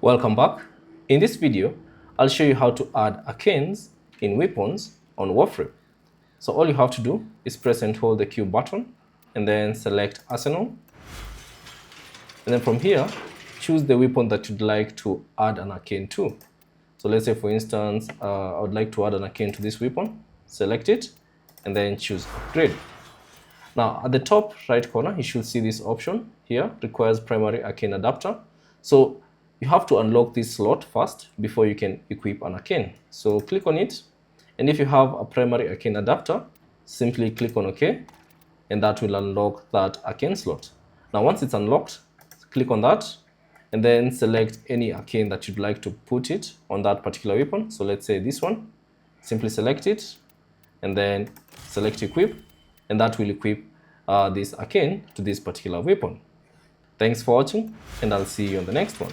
Welcome back. In this video, I'll show you how to add arcanes in weapons on Warframe. So all you have to do is press and hold the Q button and then select Arsenal. And then from here, choose the weapon that you'd like to add an arcane to. So let's say, for instance, I would like to add an arcane to this weapon. Select it and then choose upgrade. Now at the top right corner, you should see this option here, requires primary arcane adapter. So you have to unlock this slot first before you can equip an arcane. So click on it, and if you have a primary arcane adapter, simply click on OK, and that will unlock that arcane slot. Now once it's unlocked, click on that, and then select any arcane that you'd like to put it on that particular weapon. So let's say this one, simply select it, and then select equip, and that will equip this arcane to this particular weapon. Thanks for watching, and I'll see you on the next one.